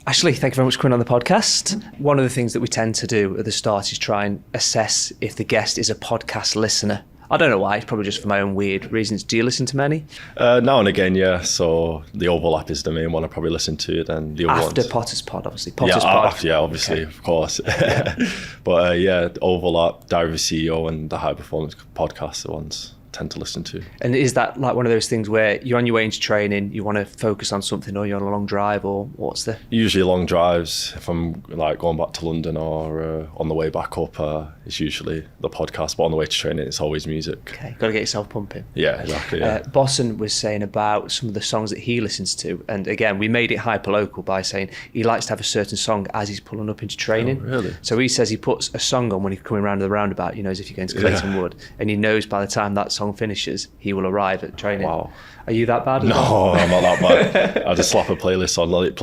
Ashley, thank you very much for coming on the podcast. One of the things that we tend to do at the start is try and assess if the guest is a podcast listener. I don't know why, it's probably just for my own weird reasons. Do you listen to many? Now and again, yeah. So the Overlap is the main one I probably listen to. Then the other After ones. Potter's Pod, obviously. Potter's Pod. Yeah, obviously, okay. Of course. Yeah. But Overlap, Diary of a CEO and the High Performance Podcast, the ones I tend to listen to. And is that like one of those things where you're on your way into training, you want to focus on something, or you're on a long drive, or what's the... Usually long drives. If I'm like going back to London or on the way back up, it's usually the podcast. But on the way to training, it's always music. Okay, got to get yourself pumping. Yeah, exactly. Yeah. Bosson was saying about some of the songs that he listens to. And again, we made it hyper-local by saying he likes to have a certain song as he's pulling up into training. Oh, really? So he says he puts a song on when he's coming around the roundabout, you know, as if you're going to Clayton Wood. And he knows by the time that song finishes, he will arrive at training. Wow. Are you that bad? No, I'm not that bad. I just slap a playlist on, let it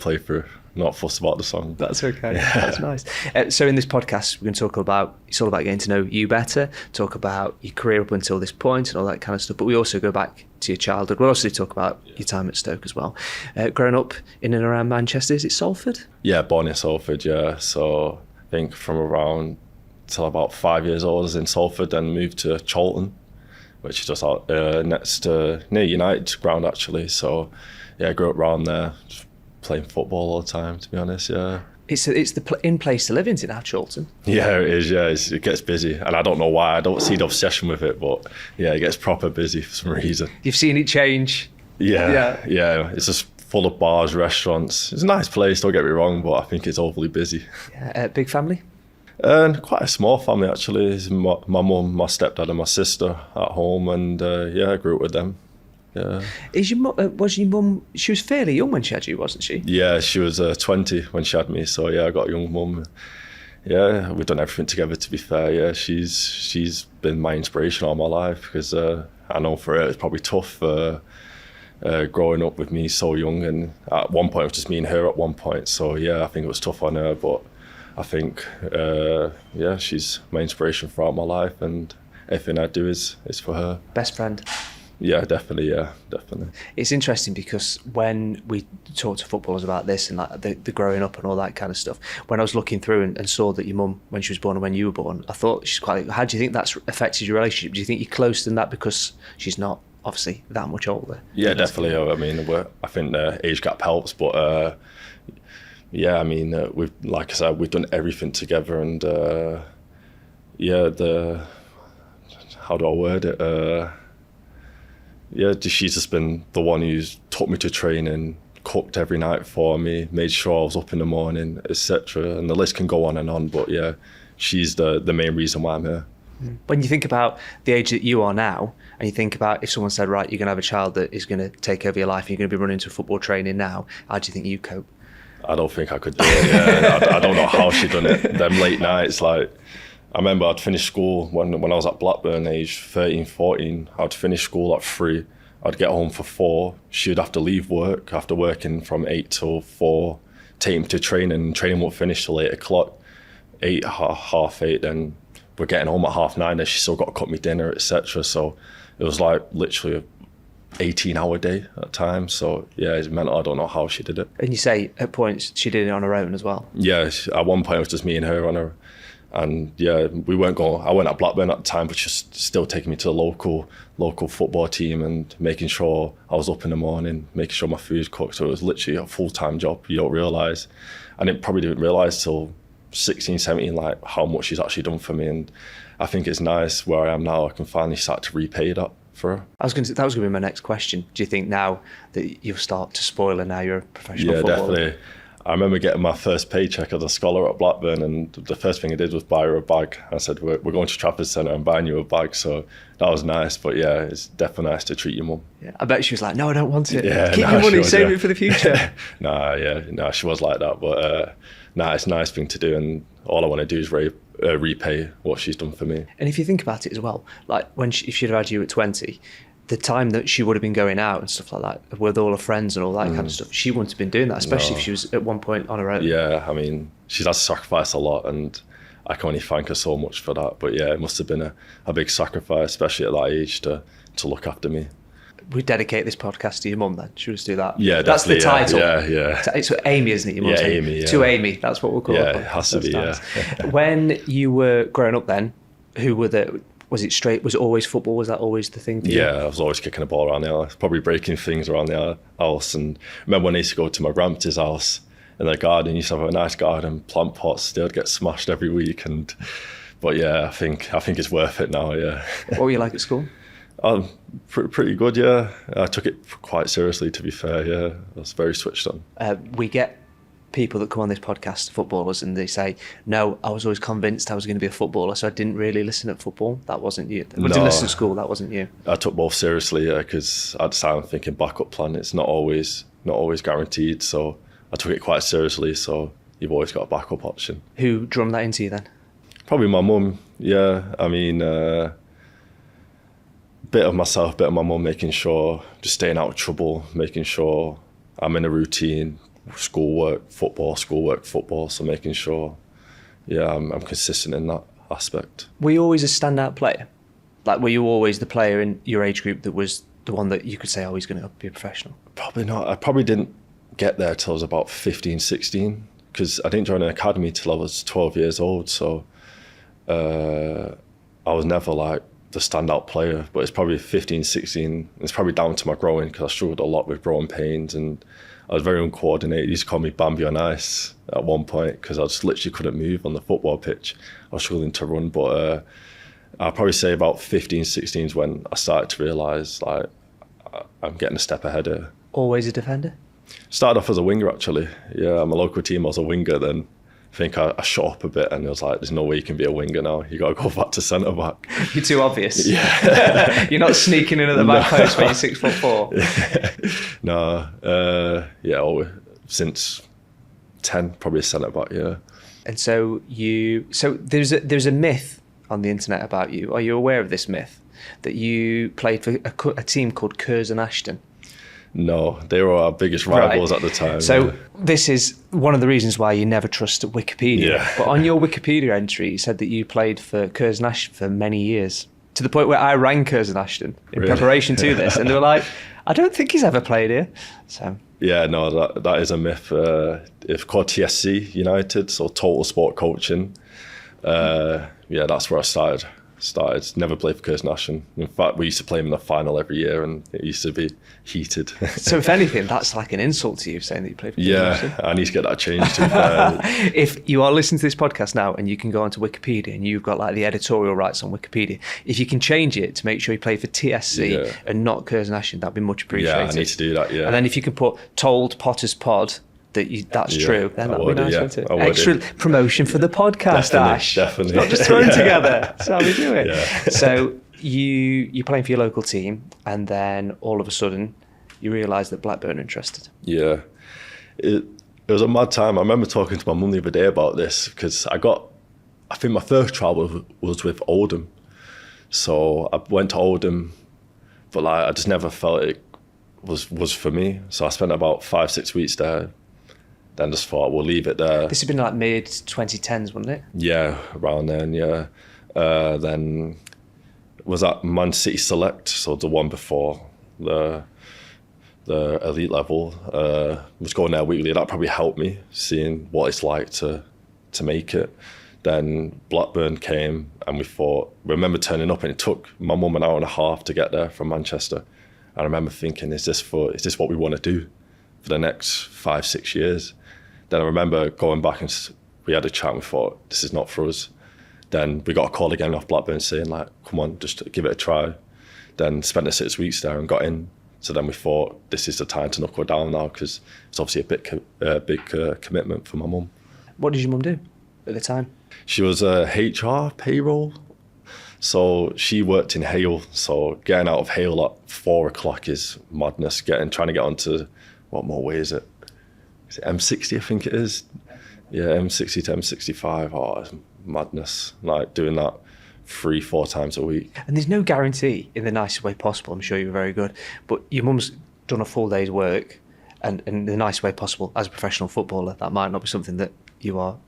play through. Not fussed about the song. That's okay. Yeah. That's nice. So in this podcast, we're going to talk about, it's all about getting to know you better, talk about your career up until this point and all that kind of stuff. But we also go back to your childhood. We'll also talk about your time at Stoke as well. Growing up in and around Manchester, is it Salford? Yeah, born in Salford, yeah. So I think from around till about 5 years old I was in Salford, then moved to Charlton, which is just out next to near United's ground actually. So yeah, I grew up around there, just playing football all the time, to be honest. Yeah, it's the in place to live, isn't it now, Charlton? Yeah, it is. Yeah, it gets busy, and I don't know why. I don't see the obsession with it, but yeah, it gets proper busy for some reason. You've seen it change. Yeah. It's just full of bars, restaurants. It's a nice place, don't get me wrong, but I think it's overly busy. Yeah, big family. And quite a small family actually. It's my mum, my stepdad, and my sister at home, and I grew up with them. Yeah. Was your mum? She was fairly young when she had you, wasn't she? Yeah, she was 20 when she had me. So yeah, I got a young mum. Yeah, we've done everything together. To be fair, yeah, she's been my inspiration all my life, because I know for her it's probably tough growing up with me so young. And at one point it was just me and her at one point. So yeah, I think it was tough on her, but I think she's my inspiration throughout my life, and everything I do is for her. Best friend. Yeah, definitely. It's interesting because when we talk to footballers about this and like the growing up and all that kind of stuff, when I was looking through and saw that your mum, when she was born and when you were born, I thought she's quite... How do you think that's affected your relationship? Do you think you're closer than that because she's not obviously that much older? Yeah, definitely. I mean, I think the age gap helps, but yeah, I mean, we've, like I said, we've done everything together, and how do I word it? She's just been the one who's took me to training, cooked every night for me, made sure I was up in the morning, etc. And the list can go on and on, but yeah, she's the main reason why I'm here. When you think about the age that you are now, and you think about if someone said, right, you're going to have a child that is going to take over your life and you're going to be running to football training now, how do you think you cope? I don't think I could do it, yeah. I don't know how she done it. Them late nights, like... I remember I'd finish school when I was at Blackburn, age 13, 14. I'd finish school at 3. I'd get home for 4. She'd have to leave work after working from 8 till 4, take me to training. Training won't finish till 8 o'clock, 8, half 8. Then we're getting home at 9:30, and she still got to cook me dinner, etc. So it was like literally an 18-hour day at times. So yeah, it's mental. I don't know how she did it. And you say at points she did it on her own as well? Yeah, at one point it was just me and her on her. And yeah, we weren't going. I went at Blackburn at the time, but she's still taking me to the local football team and making sure I was up in the morning, making sure my food's cooked. So it was literally a full-time job. You don't realise, and it probably didn't realise till 16, 17, like how much she's actually done for me. And I think it's nice where I am now. I can finally start to repay that for her. That was going to be my next question. Do you think now that you'll start to spoil her now you're a professional footballer? Yeah, definitely. I remember getting my first paycheck as a scholar at Blackburn, and the first thing I did was buy her a bag. I said, we're going to Trafford Centre and buying you a bag. So that was nice. But yeah, it's definitely nice to treat your mum. Yeah, I bet she was like, no, I don't want it. Yeah, keep your money, save it for the future. No, she was like that. But it's a nice thing to do. And all I want to do is repay what she's done for me. And if you think about it as well, like if she'd have had you at 20, the time that she would have been going out and stuff like that with all her friends and all that kind of stuff, she wouldn't have been doing that, especially if she was at one point on her own. Yeah, I mean, she's had to sacrifice a lot, and I can only thank her so much for that. But yeah, it must have been a big sacrifice, especially at that age, to look after me. we dedicate this podcast to your mum then? Should we just do that? Yeah, that's the title. Yeah. It's Amy, isn't it? Your mum's name? Amy. Yeah. To Amy, that's what we'll call it. Yeah, it has to be. Times. Yeah. When you were growing up, then, who were the? Was it straight? Was it always football? Was that always the thing for you? Yeah, I was always kicking the ball around the house, probably breaking things around the house. And I remember when I used to go to my grandpa's house in their garden, used to have a nice garden, plant pots. They'd get smashed every week, but yeah, I think it's worth it now. Yeah. What were you like at school? Pretty good. Yeah, I took it quite seriously. To be fair, yeah, I was very switched on. We get people that come on this podcast, footballers, and they say, "No, I was always convinced I was going to be a footballer, so I didn't really listen at football." That wasn't you. I didn't listen at school. That wasn't you. I took both seriously, yeah, because I'd start thinking backup plan. It's not always guaranteed, so I took it quite seriously. So you've always got a backup option. Who drummed that into you then? Probably my mum. Yeah, I mean, bit of myself, bit of my mum, making sure just staying out of trouble, making sure I'm in a routine. Schoolwork, football. So making sure, yeah, I'm consistent in that aspect. Were you always a standout player? Like, were you always the player in your age group that was the one that you could say, oh, he's going to be a professional? Probably not. I probably didn't get there till I was about 15, 16, because I didn't join an academy till I was 12 years old. So I was never like the standout player, but it's probably 15, 16. It's probably down to my growing, because I struggled a lot with growing pains, and I was very uncoordinated. They used to call me Bambi on ice at one point, because I just literally couldn't move on the football pitch. I was struggling to run, but I'll probably say about 15, 16 is when I started to realise, like, I'm getting a step ahead here. Always a defender? Started off as a winger, actually. Yeah, my local team, I was a winger then. I think I shot up a bit, and it was like, there's no way you can be a winger now. You got to go back to centre back. You're too obvious. Yeah. You're not sneaking in at the back post when you're 6'4". No. Yeah, always, since 10, probably a centre back. Yeah. And so there's a myth on the internet about you. Are you aware of this myth that you played for a team called Curzon Ashton? No, they were our biggest rivals at the time. So this is one of the reasons why you never trust Wikipedia. Yeah. But on your Wikipedia entry, you said that you played for Curzon Ashton for many years, to the point where I rang Curzon Ashton in preparation to this, and they were like, I don't think he's ever played here. So yeah, no, that is a myth. It's called TSC United, so Total Sport Coaching. Yeah, that's where I started. Never played for Curzon Ashton. In fact, we used to play them in the final every year, and it used to be heated. So if anything, that's like an insult to you, saying that you played for Curzon Ashton. I need to get that changed, to be fair. If you are listening to this podcast now and you can go onto Wikipedia and you've got like the editorial rights on Wikipedia, if you can change it to make sure you play for TSC and not Curzon Ashton, that'd be much appreciated. Yeah, I need to do that, yeah. And then if you can put Told Potters Pod, that's true, then that'd be nice, wouldn't it? Extra promotion for the podcast, Ash. Definitely. It's not just thrown together. That's how we do it. Yeah. So you're playing for your local team, and then all of a sudden you realise that Blackburn are interested. Yeah. It was a mad time. I remember talking to my mum the other day about this, because I think my first trial was with Oldham. So I went to Oldham, but like I just never felt it was for me. So I spent about 5-6 weeks there. Then just thought, we'll leave it there. This had been like mid 2010s, wasn't it? Yeah, around then, yeah. Then was at Man City Select, so the one before the elite level. Was going there weekly. That probably helped me, seeing what it's like to make it. Then Blackburn came, and we remember turning up, and it took my mum an hour and a half to get there from Manchester. And I remember thinking, is this what we want to do for the next 5-6 years? Then I remember going back, and we had a chat, and we thought, this is not for us. Then we got a call again off Blackburn saying, like, come on, just give it a try. Then spent the 6 weeks there and got in. So then we thought, this is the time to knuckle down now, because it's obviously a big commitment for my mum. What did your mum do at the time? She was a HR payroll. So she worked in Hale. So getting out of Hale at 4 o'clock is madness. Trying to get onto, what motorway is it? Is it M60, I think it is? Yeah, M60 to M65. Oh, it's madness. Like doing that 3-4 times a week. And there's no guarantee in the nicest way possible. I'm sure you're very good. But your mum's done a full day's work, and in the nicest way possible as a professional footballer, that might not be something that you are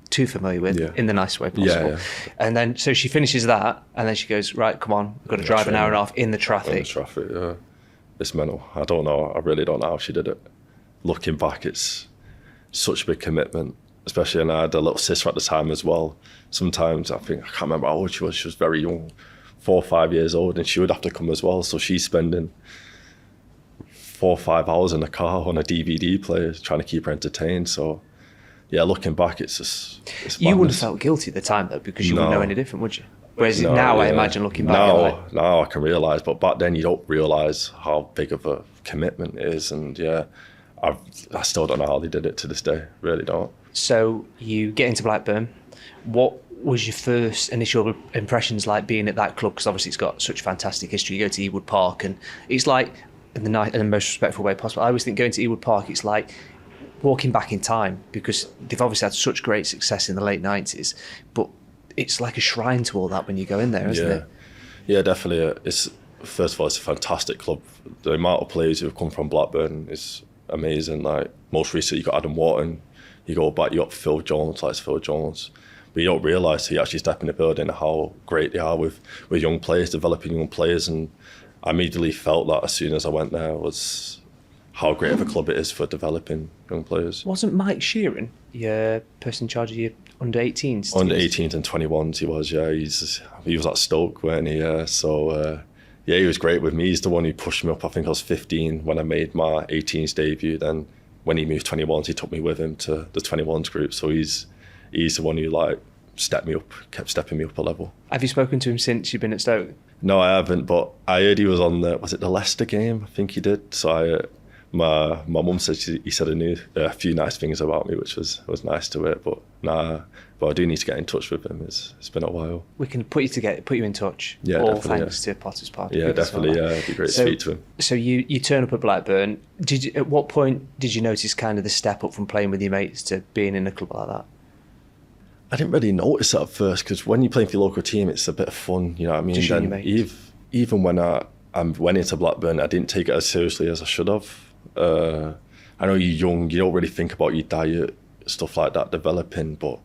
too familiar with in the nicest way possible. Yeah. And then, so she finishes that, and then she goes, right, come on, we've got to drive an hour and a half in the traffic. In the traffic, yeah. it's mental. I don't know. I really don't know how she did it. Looking back, it's such a big commitment, especially, and I had a little sister at the time as well. Sometimes I can't remember how old she was. She was very young, 4 or 5 years old, and she would have to come as well. So she's spending 4 or 5 hours in the car on a DVD player trying to keep her entertained. So yeah, looking back, it's you wouldn't have felt guilty at the time though, because you wouldn't know any different, would you? Whereas now, I imagine looking back, now I can realise, but back then you don't realise how big of a commitment it is, and yeah, I still don't know how they did it to this day. Really don't. So you get into Blackburn. What was your first initial impressions like being at that club? Because obviously it's got such fantastic history. You go to Ewood Park, and it's like, in the most respectful way possible, I always think going to Ewood Park, it's like walking back in time, because they've obviously had such great success in the late 90s, but it's like a shrine to all that when you go in there, isn't it? Yeah, definitely. It's, first of all, it's a fantastic club. The amount of players who have come from Blackburn is amazing. Like, most recently you got Adam Wharton, you go back, you got Phil Jones, but you don't realise till you actually step in the building how great they are with young players, developing young players. And I immediately felt that as soon as I went there, was how great of a club it is for developing young players. Wasn't Mike Sheeran your person in charge of your under-18s? Under-18s and 21s he was, yeah. He was at Stoke, weren't he? Yeah. So yeah, he was great with me. He's the one who pushed me up. I think I was 15 when I made my 18s debut. Then when he moved 21s, he took me with him to the 21s group. So he's the one who like stepped me up, kept stepping me up a level. Have you spoken to him since you've been at Stoke? No, I haven't, but I heard he was on was it the Leicester game? I think he did. So my mum said he said a few nice things about me, which was nice to hear. But I do need to get in touch with him. It's been a while. We can put you in touch. Yeah, all definitely, thanks to Potter's Party. Yeah, definitely. Yeah, it'd be great to speak to him. So you turn up at Blackburn. At what point did you notice kind of the step up from playing with your mates to being in a club like that? I didn't really notice that at first, because when you're playing for your local team, it's a bit of fun. You know what I mean? Just your mates. Even when I went into Blackburn, I didn't take it as seriously as I should have. I know you're young, you don't really think about your diet, stuff like that, developing, but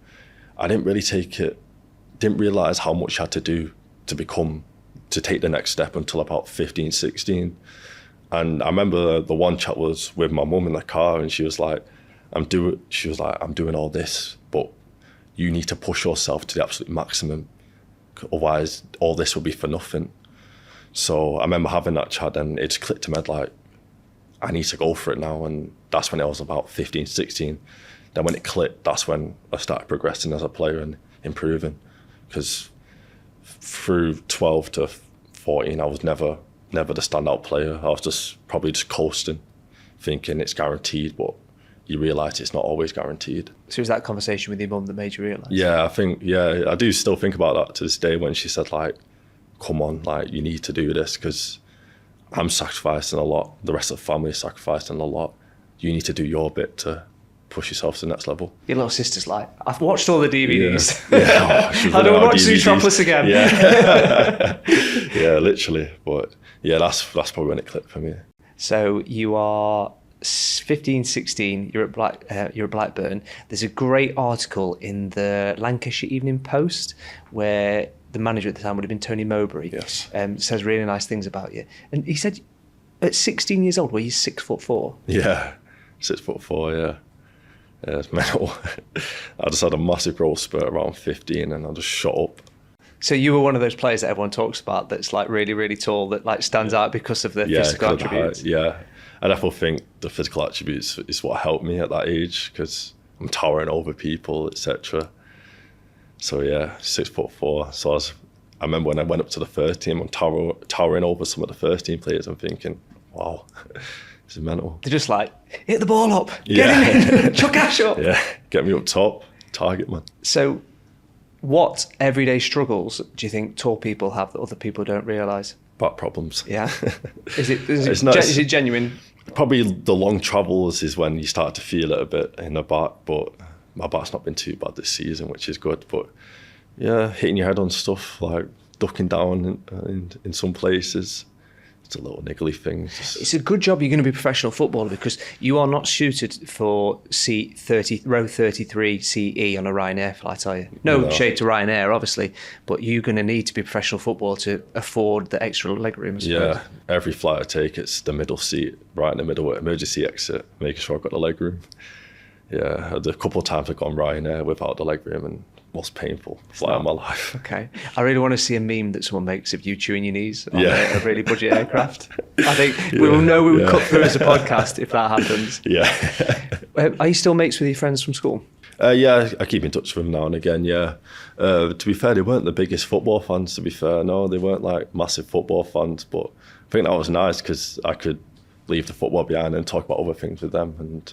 I didn't really didn't realise how much I had to do to take the next step until about 15, 16. And I remember the one chat was with my mum in the car, and she was like, I'm doing all this, but you need to push yourself to the absolute maximum, otherwise all this will be for nothing. So I remember having that chat, and it just clicked in my head, like, I need to go for it now. And that's when I was about 15, 16. Then when it clicked, that's when I started progressing as a player and improving. Because through 12 to 14, I was never the standout player. I was probably just coasting, thinking it's guaranteed, but you realise it's not always guaranteed. So was that conversation with your mum that made you realise? Yeah, I do still think about that to this day, when she said, like, come on, like, you need to do this, because I'm sacrificing a lot, the rest of the family is sacrificing a lot. You need to do your bit to push yourself to the next level. Your little sister's like, I've watched all the DVDs. Yeah. I don't watch Zootropolis again. Yeah. Yeah, literally. But yeah, that's probably when it clicked for me. So you are 15, 16, you're at Blackburn. There's a great article in the Lancashire Evening Post where the manager at the time would have been Tony Mowbray. Yes. Says really nice things about you. And he said, at 16 years old, were you 6'4"? Yeah, 6'4", yeah. Yeah, it's mental. I just had a massive growth spurt around 15, and I just shot up. So you were one of those players that everyone talks about that's like really, really tall, that like stands out because of the physical attributes. Yeah, I definitely think the physical attributes is what helped me at that age, because I'm towering over people, etc. So yeah, 6'4". So I remember when I went up to the first team, I'm towering over some of the first team players. I'm thinking, wow, this is mental. They're just like, hit the ball up, get him in, chuck Ash up. Yeah, get me up top, target man. So what everyday struggles do you think tall people have that other people don't realise? Back problems. Yeah. Is it genuine? Probably the long travels is when you start to feel it a bit in the back, but my back's not been too bad this season, which is good. But yeah, hitting your head on stuff, like ducking down in some places, the little niggly things. It's a good job you're going to be a professional footballer, because you are not suited for row 33 CE on a Ryanair flight, are you? No shade to Ryanair, obviously, but you're going to need to be a professional footballer to afford the extra leg room, I suppose. Yeah, every flight I take, it's the middle seat, right in the middle, emergency exit, making sure I've got the leg room. Yeah, a couple of times I've gone Ryanair without the leg room, and most painful flight of my life. Okay. I really want to see a meme that someone makes of you chewing your knees on a really budget aircraft. I think we will know we will cut through as a podcast if that happens. Yeah. Are you still mates with your friends from school? Yeah, I keep in touch with them now and again, yeah. To be fair, they weren't the biggest football fans, to be fair. No, they weren't like massive football fans, but I think that was nice because I could leave the football behind and talk about other things with them. And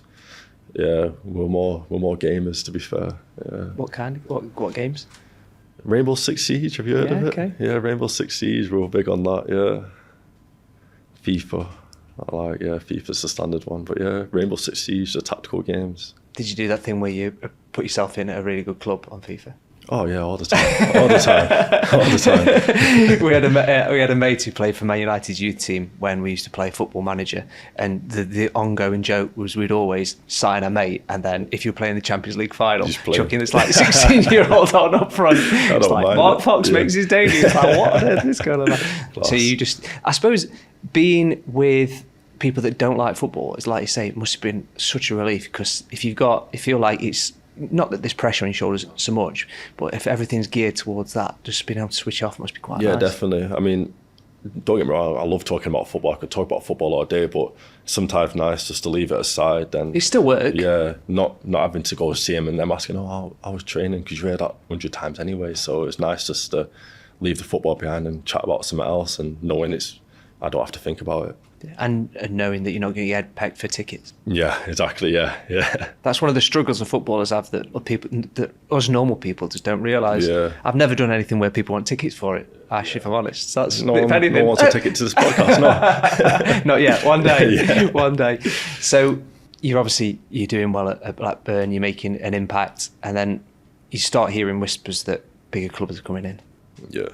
yeah, we're more gamers, to be fair. Yeah. What games? Rainbow Six Siege, have you heard of it? Okay. Yeah, Rainbow Six Siege, we're big on that, yeah. FIFA, FIFA's the standard one, but yeah, Rainbow Six Siege, the tactical games. Did you do that thing where you put yourself in at a really good club on FIFA? Oh yeah, all the time, all the time. we had a mate who played for Man United's youth team when we used to play Football Manager, and the ongoing joke was we'd always sign a mate, and then if you're playing the Champions League final, chucking this like 16-year-old on up front. It's like Mark Fox makes his debut. It's like, what on earth is going on? So you just, I suppose, being with people that don't like football, it's like you say, it must have been such a relief, because if you feel like it's not that there's pressure on your shoulders so much, but if everything's geared towards that, just being able to switch off must be quite nice. Yeah, definitely. I mean, don't get me wrong, I love talking about football. I could talk about football all day, but sometimes nice just to leave it aside. Then it's still work. Yeah, not having to go see him and them asking, oh, I was training, because you hear that 100 times anyway. So it's nice just to leave the football behind and chat about something else, and knowing I don't have to think about it. And knowing that you're not going to get your head pecked for tickets. Yeah, exactly. Yeah. That's one of the struggles that footballers have that us normal people just don't realise. Yeah. I've never done anything where people want tickets for it, Ash, if I'm honest. So that's no one wants a ticket to this podcast, no. Not yet. One day. One day. So you're doing well at Blackburn. You're making an impact, and then you start hearing whispers that bigger clubs are coming in. Yeah.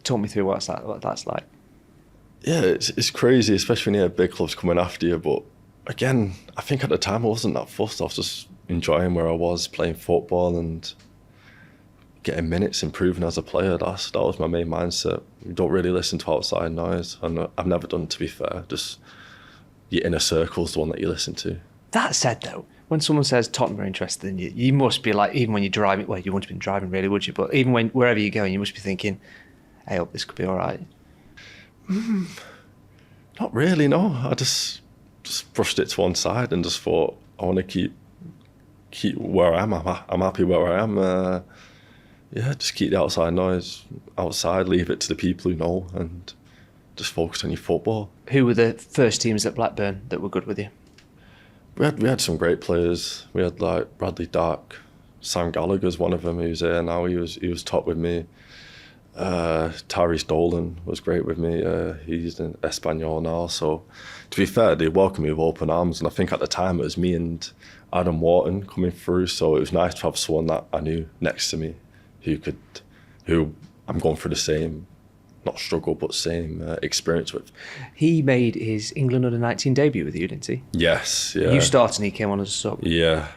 Talk me through what that's like. Yeah, it's crazy, especially when you have big clubs coming after you. But again, I think at the time I wasn't that fussed. I was just enjoying where I was, playing football and getting minutes, improving as a player. That was my main mindset. You don't really listen to outside noise, and I've never done, to be fair. Just your inner circle's the one that you listen to. That said, though, when someone says Tottenham are interested in you, you must be like, even when you're driving, well, you wouldn't have been driving really, would you? But even wherever you're going, you must be thinking, hey, I hope this could be all right. Not really, no. I just brushed it to one side and just thought, I want to keep where I am. I'm happy where I am. Just keep the outside noise outside, leave it to the people who know, and just focus on your football. Who were the first teams at Blackburn that were good with you? We had some great players. We had like Bradley Dark, Sam Gallagher's one of them who's there now. He was top with me. Tyrese Dolan was great with me. He's in Espanyol now. So to be fair, they welcomed me with open arms, and I think at the time it was me and Adam Wharton coming through. So it was nice to have someone that I knew next to me who I'm going through the same, not struggle, but same experience with. He made his England under-19 debut with you, didn't he? Yes, yeah. You started and he came on as a sub. Yeah.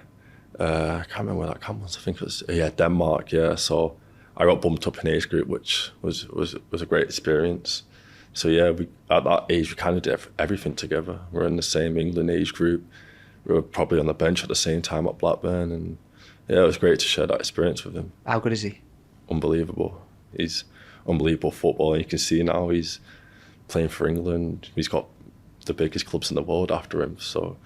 I can't remember where that camp was. I think it was, Denmark, yeah. So I got bumped up in age group, which was a great experience. So yeah, at that age, we kind of did everything together. We're in the same England age group. We were probably on the bench at the same time at Blackburn, and yeah, it was great to share that experience with him. How good is he? Unbelievable. He's unbelievable footballer. You can see now he's playing for England. He's got the biggest clubs in the world after him. So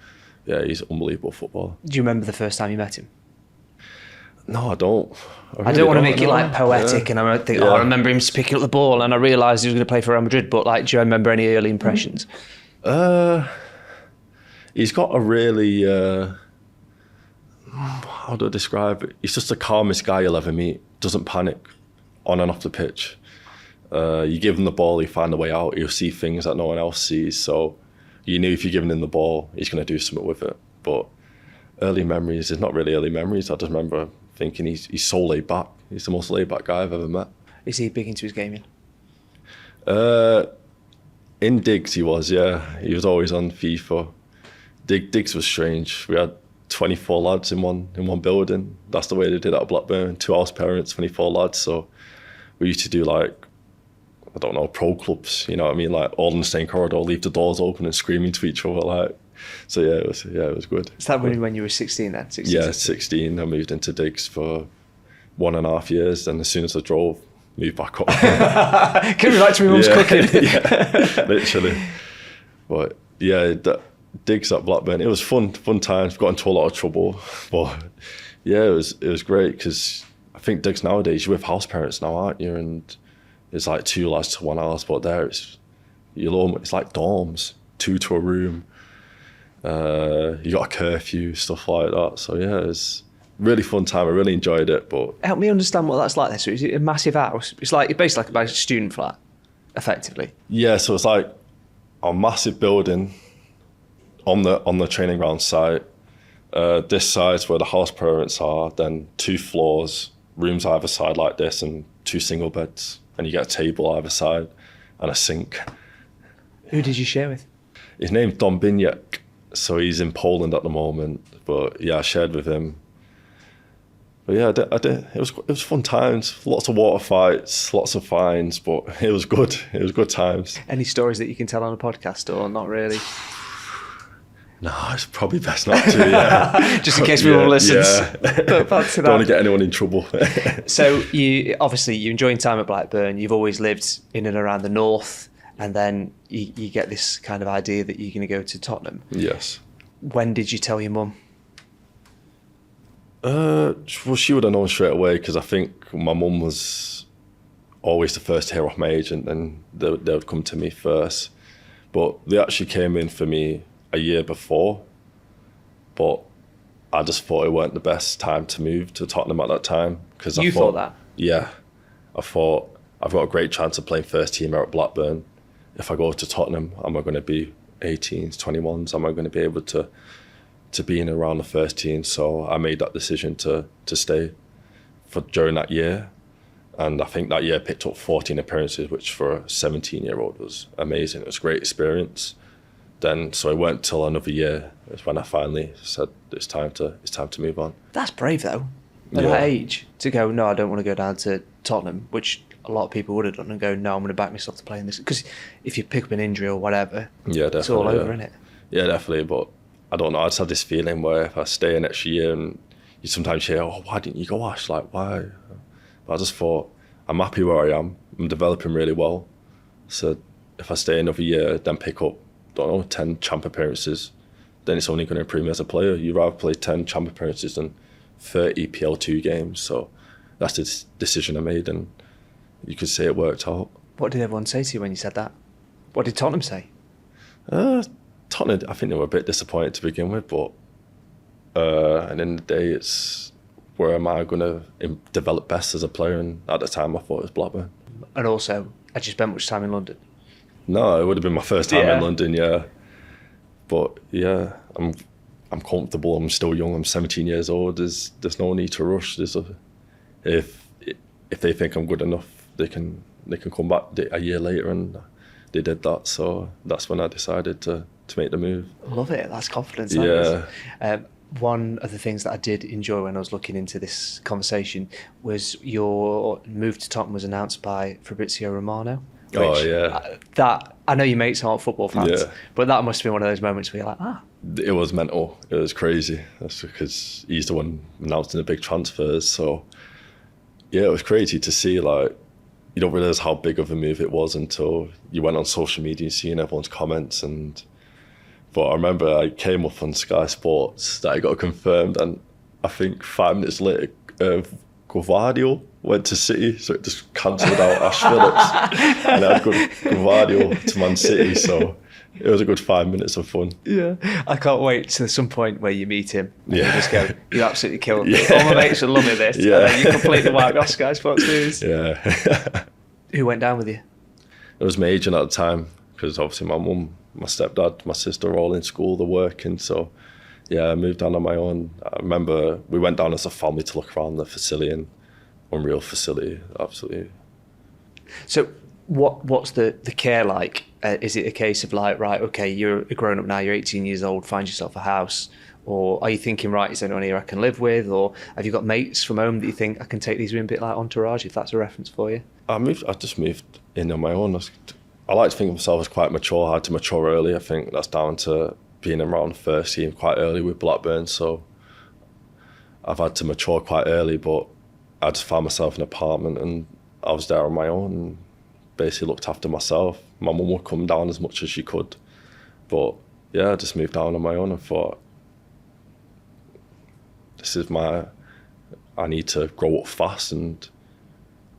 yeah, he's an unbelievable footballer. Do you remember the first time you met him? No, I don't. I don't want to make it like poetic, and I think, I remember him picking up the ball, and I realised he was going to play for Real Madrid. But like, do you remember any early impressions? He's got a really, how do I describe it? He's just the calmest guy you'll ever meet. Doesn't panic on and off the pitch. You give him the ball, he'll find a way out. He'll see things that no one else sees. So you knew if you're giving him the ball, he's going to do something with it. But early memories is not really early memories. I just remember thinking he's so laid back. He's the most laid back guy I've ever met. Is he big into his gaming? In Diggs, he was, yeah. He was always on FIFA. Diggs was strange. We had 24 lads in one building. That's the way they did it at Blackburn. 2 house parents, 24 lads. So we used to do like, I don't know, pro clubs. You know what I mean? Like all in the same corridor, leave the doors open and screaming to each other. Like, so yeah, it was good. Is that when you were 16 then? 16, yeah, 16. I moved into Diggs for 1.5 years. And as soon as I drove, moved back up. Can we back to my mum's cooking? Yeah, literally. But yeah, Diggs at Blackburn, it was fun times. Got into a lot of trouble, but yeah, it was great because I think Diggs nowadays you're with house parents now, aren't you? And it's like 2 lads to 1 house, but there it's like dorms, 2 to a room. You got a curfew, stuff like that. So yeah, it's really fun time. I really enjoyed it. But help me understand what that's like then. So is it a massive house? It's basically like a student flat, effectively. Yeah, so it's like a massive building on the training ground site. This side's where the house parents are, then 2 floors, rooms either side like this, and 2 single beds. And you get a table either side and a sink. Who did you share with? His name's Don Biniak, so he's in Poland at the moment. But yeah, I shared with him. But yeah, I did. It was fun times. Lots of water fights, lots of fines, but it was good. It was good times. Any stories that you can tell on a podcast or not really? No, it's probably best not to, yeah. Just in case everyone listens. Yeah. But back to that. Don't want to get anyone in trouble. So you're enjoying time at Blackburn. You've always lived in and around the north, and then you get this kind of idea that you're going to go to Tottenham. Yes. When did you tell your mum? Well, she would have known straight away because I think my mum was always the first to hear off my agent, and they would come to me first. But they actually came in for me a year before, but I just thought it weren't the best time to move to Tottenham at that time. Because I thought that? Yeah. I thought, I've got a great chance of playing first team out at Blackburn. If I go to Tottenham, am I going to be 18s, 21s? Am I going to be able to be in around the first team? So I made that decision to stay during that year. And I think that year picked up 14 appearances, which for a 17-year-old was amazing. It was a great experience. Then, so it weren't till another year is when I finally said it's time to move on. That's brave though, at that age, to go, no, I don't want to go down to Tottenham, which a lot of people would have done, and go, no, I'm going to back myself to play in this. Because if you pick up an injury or whatever, it's all over, isn't it? Yeah, definitely. But I don't know, I just had this feeling where if I stay an extra year, and you sometimes hear, oh, why didn't you go, Ash? Like, why? But I just thought, I'm happy where I am. I'm developing really well. So if I stay another year, then pick up, 10 champ appearances, then it's only going to improve me as a player. You'd rather play 10 champ appearances than 30 PL2 games. So that's the decision I made, and you could say it worked out. What did everyone say to you when you said that? What did Tottenham say? Tottenham, I think they were a bit disappointed to begin with, but at the end of the day, it's where am I going to develop best as a player? And at the time, I thought it was Blackburn. And also, had you spent much time in London? No, it would have been my first time in London, yeah. But yeah, I'm comfortable. I'm still young. I'm 17 years old. There's no need to rush. If they think I'm good enough, they can come back a year later, and they did that. So that's when I decided to make the move. I love it. That's confidence. Yeah. One of the things that I did enjoy when I was looking into this conversation was your move to Tottenham was announced by Fabrizio Romano. Oh yeah. That I know your mates aren't football fans, but that must have been one of those moments where you're like, It was mental. It was crazy. That's because he's the one announcing the big transfers. So yeah, it was crazy to see. Like, you don't realise how big of a move it was until you went on social media and seeing everyone's comments. But I remember I came up on Sky Sports that I got confirmed, and I think 5 minutes later, Guardio went to City, so it just cancelled out Ash Phillips, and I had Guardio to Man City, so it was a good 5 minutes of fun. Yeah, I can't wait to some point where you meet him and you just go, you absolutely killed me. All my mates are loving this. Yeah. And then you completely wiped off Sky Sports News. Yeah. Who went down with you? It was my agent at the time, because obviously my mum, my stepdad, my sister were all in school, they're working, so yeah, I moved down on my own. I remember we went down as a family to look around the facility, and unreal facility, absolutely. So what's the care like Is it a case of like, right, okay, you're a grown up now, you're 18 years old, find yourself a house? Or are you thinking, right, is there anyone here I can live with? Or have you got mates from home that you think I can take these with, a bit like Entourage, if that's a reference for you? I just moved in on my own. I like to think of myself as quite mature. I had to mature early. I think that's down to being around the first team quite early with Blackburn. So I've had to mature quite early, but I just found myself in an apartment and I was there on my own and basically looked after myself. My mum would come down as much as she could. But yeah, I just moved down on my own and thought, I need to grow up fast, and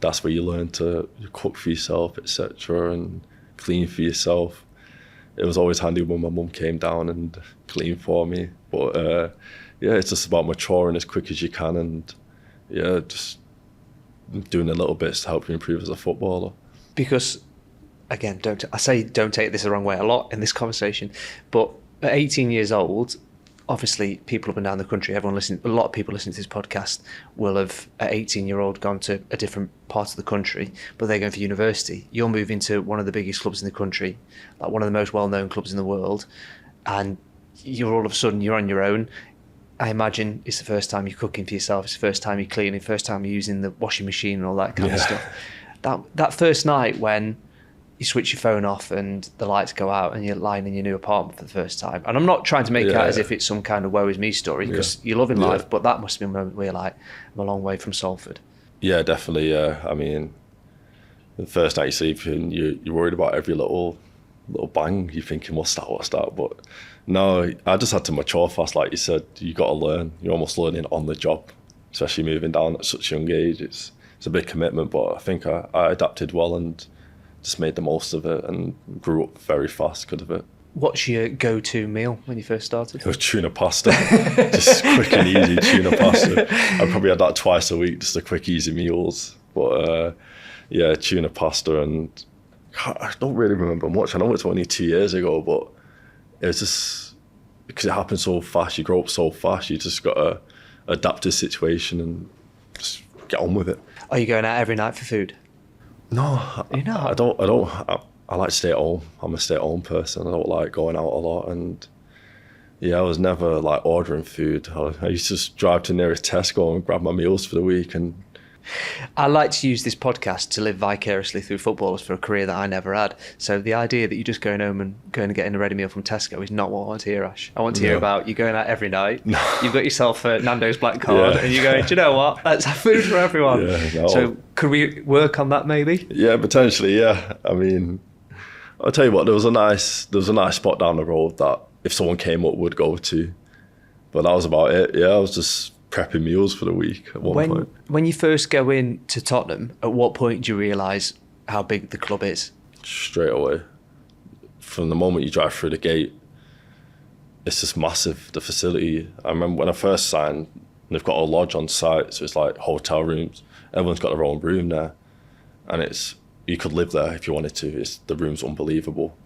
that's where you learn to cook for yourself, etc., and clean for yourself. It was always handy when my mum came down and cleaned for me. But yeah, it's just about maturing as quick as you can, and yeah, just doing the little bits to help you improve as a footballer. Because, again, don't take this the wrong way a lot in this conversation, but at 18 years old, obviously people up and down the country, a lot of people listening to this podcast will have, at 18-year-old, gone to a different part of the country, but they're going for university. You're moving to one of the biggest clubs in the country, like one of the most well-known clubs in the world, and you're all of a sudden, you're on your own. I imagine it's the first time you're cooking for yourself, it's the first time you're cleaning, first time you're using the washing machine and all that kind of stuff. That first night when you switch your phone off and the lights go out and you're lying in your new apartment for the first time. And I'm not trying to make it out as if it's some kind of woe is me story, because you're loving life, but that must have been a moment where you're like, I'm a long way from Salford. Yeah, definitely, yeah. I mean, the first night you sleep and you're worried about every little bang. You're thinking, what's that? But no, I just had to mature fast. Like you said, you got to learn. You're almost learning on the job, especially moving down at such a young age. It's a big commitment, but I think I adapted well and just made the most of it and grew up very fast because of it. What's your go-to meal when you first started? It was tuna pasta. Just quick and easy tuna pasta. I probably had that twice a week, just the quick, easy meals. But yeah, tuna pasta, and I don't really remember much. I know it's only 2 years ago, but it was just, because it happened so fast, you grow up so fast, you just got to adapt to the situation and just get on with it. Are you going out every night for food? No, I don't. I like to stay at home. I'm a stay-at-home person. I don't like going out a lot. And yeah, I was never like ordering food. I used to just drive to nearest Tesco and grab my meals for the week. And I like to use this podcast to live vicariously through footballers for a career that I never had. So the idea that you're just going home and going and getting a ready meal from Tesco is not what I want to hear, Ash. I want to hear about you going out every night. No. You've got yourself a Nando's black card, and you're going, do you know what? Let's have food for everyone. Yeah, no. So could we work on that maybe? Yeah, potentially. Yeah. I mean, I'll tell you what. There was a nice spot down the road that if someone came up would go to, but that was about it. Yeah, I was just prepping meals for the week at one point. When you first go in to Tottenham, at what point do you realise how big the club is? Straight away. From the moment you drive through the gate, it's just massive, the facility. I remember when I first signed, they've got a lodge on site, so it's like hotel rooms. Everyone's got their own room there. And you could live there if you wanted to. The room's unbelievable.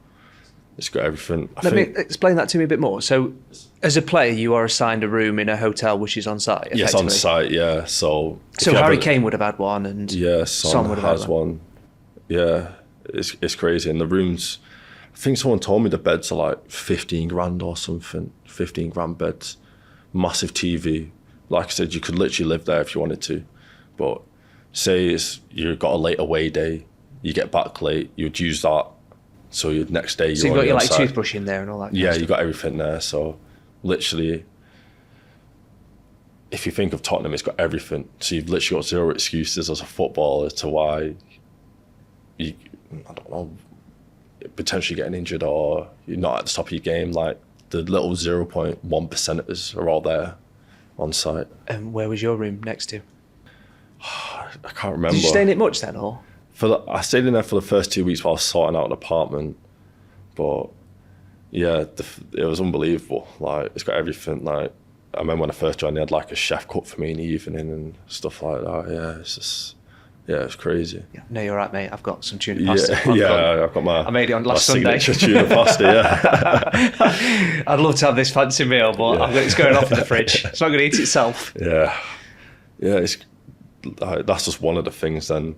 It's got everything. Let me explain that to me a bit more. So, as a player, you are assigned a room in a hotel which is on site. Yes, on site. Yeah. So Harry Kane would have had one, and Son would have had one. Yeah, it's crazy. And the rooms, I think someone told me the beds are like 15 grand or something. 15 grand beds, massive TV. Like I said, you could literally live there if you wanted to. But say you've got a late away day, you get back late, you'd use that. So your next day, you've got your like toothbrush in there and all that. Yeah, you got everything there. So literally, if you think of Tottenham, it's got everything. So you've literally got zero excuses as a footballer to why you, I don't know, potentially getting injured or you're not at the top of your game. Like the little 0.1%ers are all there on site. And where was your room next to? I can't remember. Did you stay in it much then, or? I stayed in there for the first 2 weeks while I was sorting out an apartment, but yeah, it was unbelievable. Like it's got everything. Like I remember when I first joined, they had like a chef cook for me in the evening and stuff like that. Yeah, it's crazy. Yeah. No, you're right, mate. I've got some tuna pasta. I've got I made it on last Sunday. Tuna pasta. Yeah. I'd love to have this fancy meal, but it's going off in the fridge. It's not going to eat itself. Yeah. That's just one of the things. Then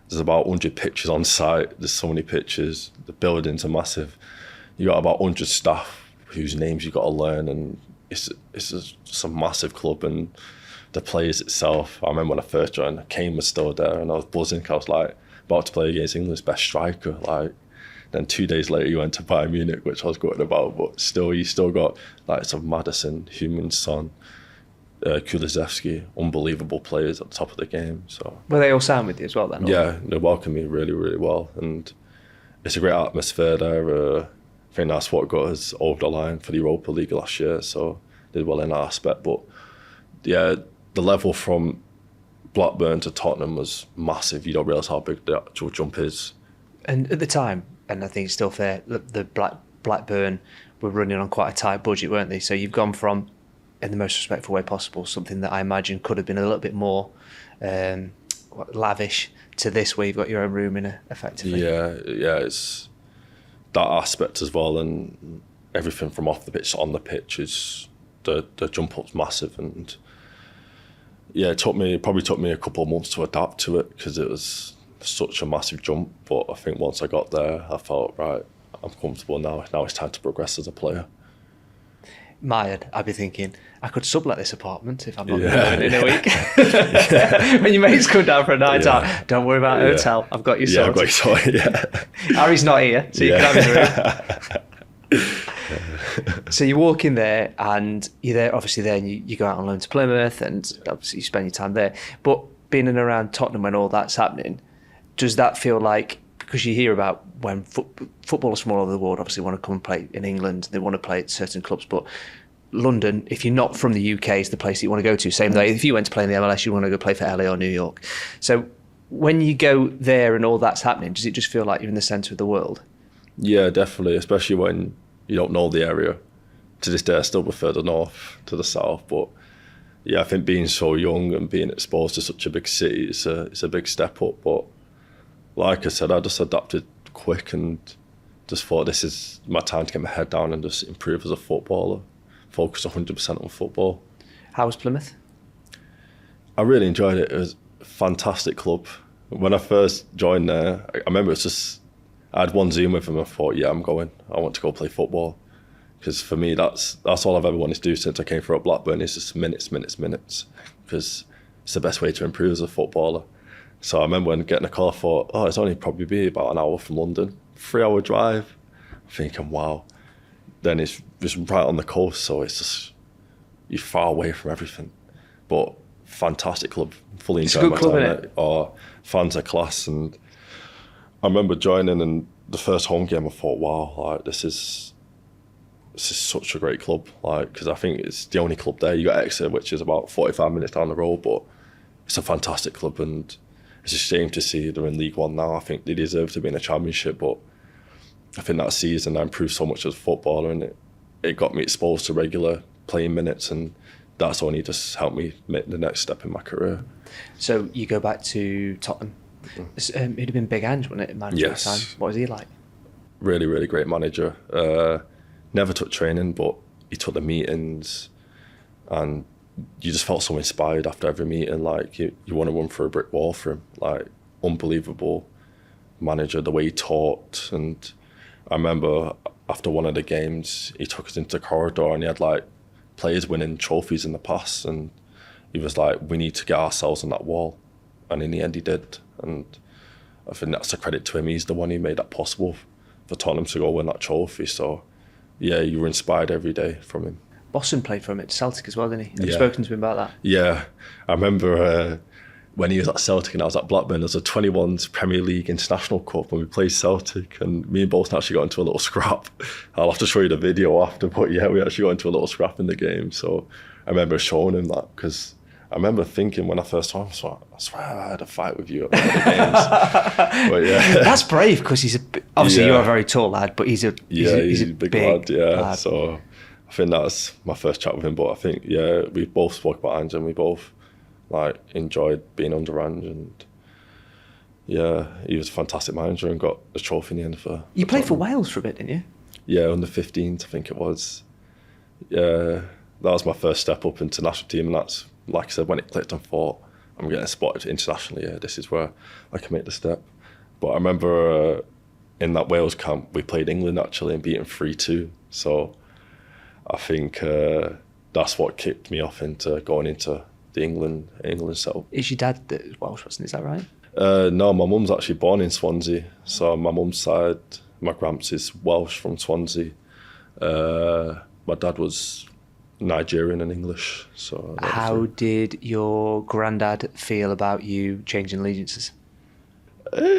there's about 100 pitches on site. There's so many pitches. The buildings are massive. You got about 100 staff whose names you got to learn, and it's just a massive club. And the players itself, I remember when I first joined, Kane was still there, and I was buzzing. I was like about to play against England's best striker. Like, then 2 days later, you went to Bayern Munich, which I was gutted about. But still, you still got like some Maddison, Heung-min Son, Kulusevski, unbelievable players at the top of the game. So were they all sound with you as well then? Yeah, they welcomed me really, really well, and it's a great atmosphere there. I think that's what got us over the line for the Europa League last year. So did well in that aspect. But yeah, the level from Blackburn to Tottenham was massive. You don't realise how big the actual jump is. And at the time, and I think it's still fair, the Blackburn were running on quite a tight budget, weren't they? So you've gone from, in the most respectful way possible, something that I imagine could have been a little bit more lavish, to this where you've got your own room in it, effectively. Yeah, it's that aspect as well, and everything from off the pitch to on the pitch is the jump up's massive. And yeah, it probably took me a couple of months to adapt to it because it was such a massive jump. But I think once I got there, I felt, right, I'm comfortable now. Now it's time to progress as a player. My head, I'd be thinking, I could sublet this apartment if I'm not in a week. When your mates come down for a night out, don't worry about a hotel. I've got you sorted. I've got you sorted, Harry's not here, so you can have his room. So you walk in there and you're there, obviously there, and you go out on loan to Plymouth, and obviously you spend your time there. But being in and around Tottenham when all that's happening, does that feel like, because you hear about when footballers from all over the world obviously want to come and play in England, they want to play at certain clubs, but London, if you're not from the UK, is the place that you want to go to. Same way, if you went to play in the MLS, you want to go play for LA or New York. So when you go there and all that's happening, does it just feel like you're in the centre of the world? Yeah, definitely, especially when you don't know the area. To this day, I still prefer the north to the south, but yeah, I think being so young and being exposed to such a big city, it's a big step up. But like I said, I just adapted quick and just thought this is my time to get my head down and just improve as a footballer, focus 100% on football. How was Plymouth? I really enjoyed it. It was a fantastic club. When I first joined there, I remember it was just, I had one Zoom with him and I thought, yeah, I'm going. I want to go play football. Because for me, that's all I've ever wanted to do since I came through at Blackburn, is just minutes. Because it's the best way to improve as a footballer. So I remember when getting a call, I thought, oh, it's only probably be about an hour from London, 3-hour drive. I'm thinking, wow. Then it's just right on the coast, so it's just, you're far away from everything. But fantastic club, fully enjoyed my time there. Oh, fans are class. And I remember joining, and the first home game, I thought, wow, like this is such a great club. Like, because I think it's the only club there. You got Exeter, which is about 45 minutes down the road, but it's a fantastic club, and it's a shame to see they're in League One now. I think they deserve to be in a championship, but I think that season I improved so much as a footballer, and it got me exposed to regular playing minutes, and that's only just helped me make the next step in my career. So you go back to Tottenham. It'd have been Big Ange, wouldn't it, manager at the time? What was he like? Really, really great manager. Never took training, but he took the meetings, and you just felt so inspired after every meeting. Like you want to run through a brick wall for him. Like, unbelievable manager, the way he talked. And I remember after one of the games, he took us into the corridor and he had like players winning trophies in the past, and he was like, we need to get ourselves on that wall. And in the end he did. And I think that's a credit to him. He's the one who made that possible for Tottenham to go win that trophy. So yeah, you were inspired every day from him. Boston played for him at Celtic as well, didn't he? Have you spoken to him about that? Yeah, I remember when he was at Celtic and I was at Blackburn, there was a 21s Premier League International Cup and we played Celtic, and me and Bolton actually got into a little scrap. I'll have to show you the video after, but yeah, we actually got into a little scrap in the game. So I remember showing him that, because I remember thinking when I first saw him, I swear I had a fight with you at one of the games. But yeah. That's brave, because he's obviously you're a very tall lad, but he's a big lad. Yeah, lad. So I think that's my first chat with him. But I think, yeah, we both spoke about Ange and we both like enjoyed being under Ange, and yeah, he was a fantastic manager and got a trophy in the end for. You played for Wales for a bit, didn't you? Yeah, under 15s, I think it was. Yeah, that was my first step up into national team, and that's, like I said, when it clicked, I thought, I'm getting spotted internationally. Yeah, this is where I can make the step. But I remember in that Wales camp, we played England actually and beat them 3-2. So I think that's what kicked me off into going into the England setup. Is your dad Welsh, wasn't? Is that right? No, my mum's actually born in Swansea. So my mum's side, my gramps is Welsh from Swansea. My dad was Nigerian and English. So how did your granddad feel about you changing allegiances?